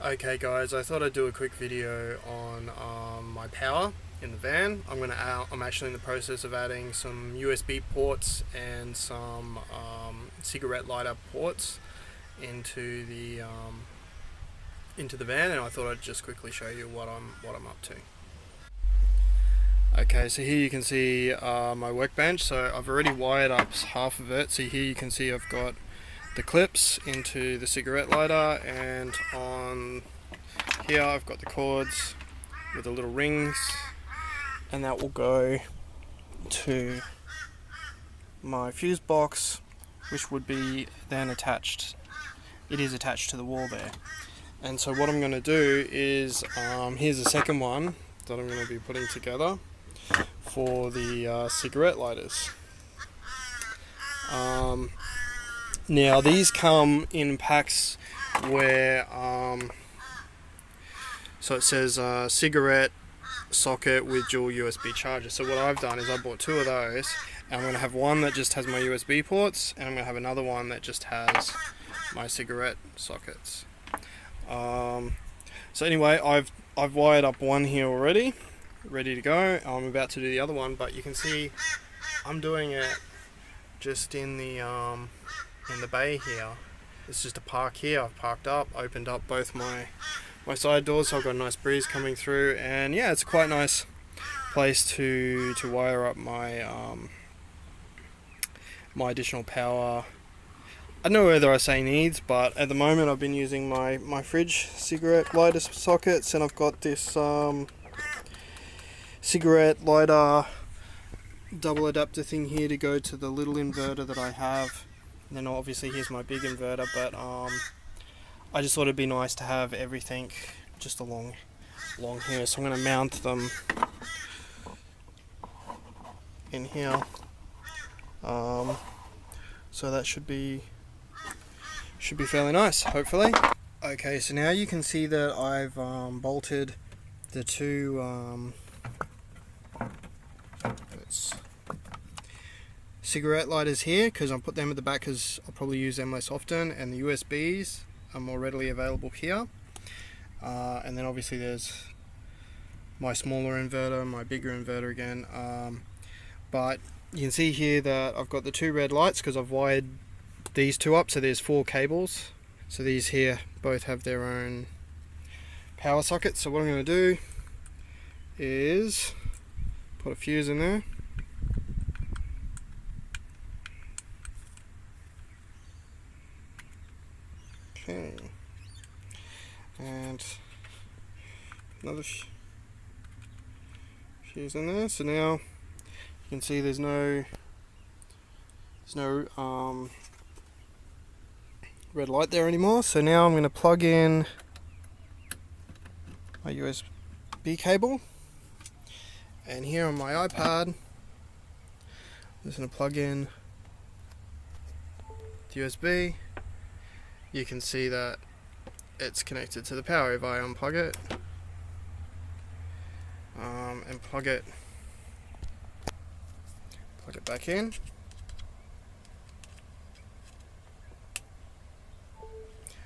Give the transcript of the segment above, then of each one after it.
Okay guys, I thought I'd do a quick video on my power in the van. I'm actually in the process of adding some USB ports and some cigarette lighter ports into the van, and I thought I'd just quickly show you what I'm up to. Okay, so here you can see my workbench. So I've already wired up half of it. So here you can see I've got the clips into the cigarette lighter, and on here I've got the cords with the little rings, and that will go to my fuse box, which would be then attached. It is attached to the wall there. And so what I'm going to do is, here's the second one that I'm going to be putting together for the cigarette lighters. Now these come in packs where so it says cigarette socket with dual USB charger. So what I've done is I bought two of those, and I'm going to have one that just has my USB ports, and I'm going to have another one that just has my cigarette sockets. So anyway, I've wired up one here already, ready to go. I'm about to do the other one, but you can see I'm doing it just in the bay here. It's just a park here. I've parked up, opened up both my side doors, so I've got a nice breeze coming through, and yeah, it's a quite nice place to wire up my my additional power. I don't know whether I say needs, but at the moment I've been using my fridge cigarette lighter sockets, and I've got this cigarette lighter double adapter thing here to go to the little inverter that I have. And then obviously here's my big inverter, but I just thought it'd be nice to have everything just along here. So I'm going to mount them in here. So that should be fairly nice, hopefully. Okay, so now you can see that I've bolted the two cigarette lighters here, because I'll put them at the back because I'll probably use them less often, and the USBs are more readily available here. And then obviously there's my smaller inverter, my bigger inverter again. But you can see here that I've got the two red lights because I've wired these two up, so there's 4 cables. So these here both have their own power sockets. So what I'm going to do is put a fuse in there. Okay, and another fuse in there. So now you can see there's no red light there anymore. So now I'm going to plug in my USB cable, and here on my iPad I'm just going to plug in the USB. You can see that it's connected to the power. If I unplug it and plug it back in,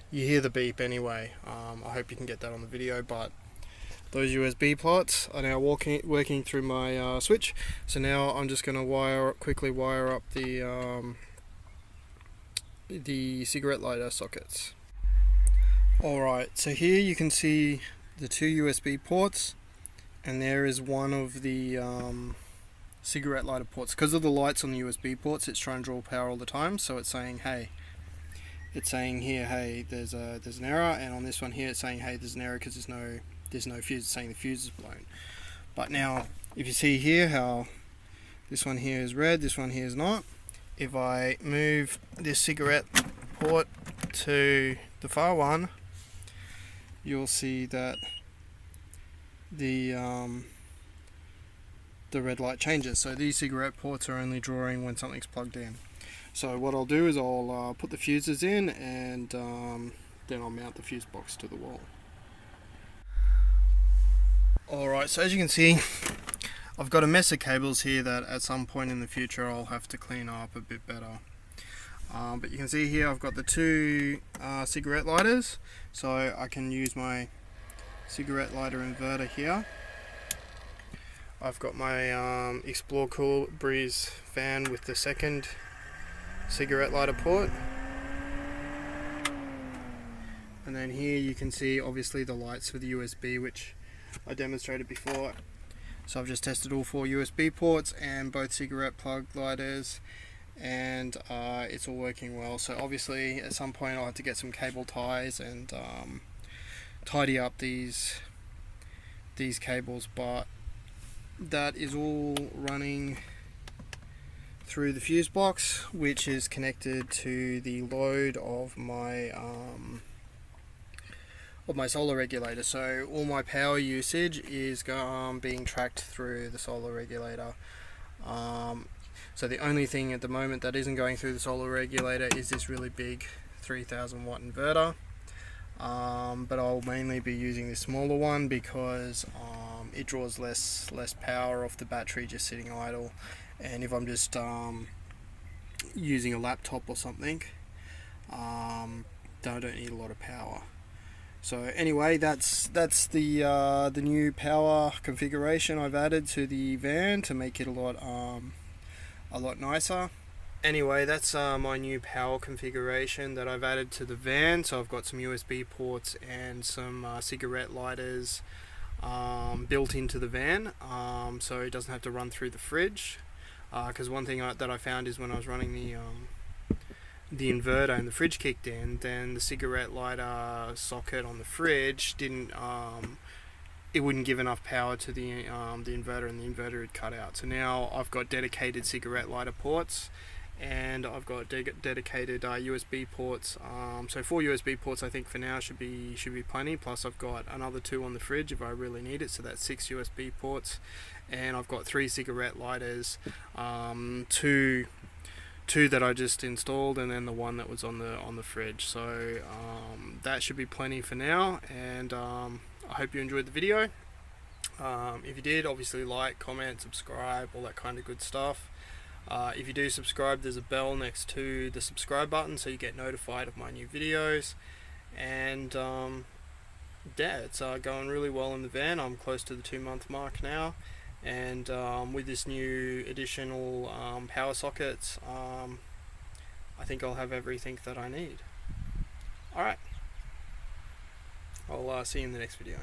you hear the beep anyway. I hope you can get that on the video, but those USB ports are now working through my switch. So now I'm just going to quickly wire up the cigarette lighter sockets. Alright, so here you can see the two USB ports, and there is one of the cigarette lighter ports. Because of the lights on the USB ports, it's trying to draw power all the time, so it's saying hey, here, hey, there's an error, and on this one here it's saying hey, there's an error because there's no fuse. It's saying the fuse is blown. But now if you see here how this one here is red, this one here is not. If I move this cigarette port to the far one, you'll see that the red light changes. So these cigarette ports are only drawing when something's plugged in. So what I'll do is I'll put the fuses in, and then I'll mount the fuse box to the wall. Alright, so as you can see, I've got a mess of cables here that at some point in the future I'll have to clean up a bit better. But you can see here I've got the two cigarette lighters, so I can use my cigarette lighter inverter here. I've got my Explore Cool Breeze fan with the second cigarette lighter port, and then here you can see obviously the lights for the USB, which I demonstrated before. So I've just tested all 4 USB ports and both cigarette plug lighters, and it's all working well. So obviously at some point I'll have to get some cable ties and tidy up these cables, but that is all running through the fuse box, which is connected to the load of my solar regulator. So all my power usage is being tracked through the solar regulator. So the only thing at the moment that isn't going through the solar regulator is this really big 3000 watt inverter. But I'll mainly be using this smaller one because it draws less power off the battery just sitting idle, and if I'm just using a laptop or something, then I don't need a lot of power. So anyway, that's the new power configuration I've added to the van to make it a lot nicer. Anyway, that's my new power configuration that I've added to the van. So I've got some USB ports and some cigarette lighters built into the van, so it doesn't have to run through the fridge. Because one thing that I found is when I was running the inverter and the fridge kicked in, then the cigarette lighter socket on the fridge it wouldn't give enough power to the inverter, and the inverter had cut out. So now I've got dedicated cigarette lighter ports, and I've got dedicated USB ports. So 4 USB ports I think for now should be plenty. Plus I've got another 2 on the fridge if I really need it. So that's 6 USB ports, and I've got 3 cigarette lighters, two that I just installed, and then the one that was on the fridge. So that should be plenty for now, and I hope you enjoyed the video. If you did, obviously like, comment, subscribe, all that kind of good stuff. If you do subscribe, there's a bell next to the subscribe button so you get notified of my new videos. And yeah, it's going really well in the van. I'm close to the 2-month mark now, and with this new additional power sockets, I think I'll have everything that I need. Alright, I'll see you in the next video.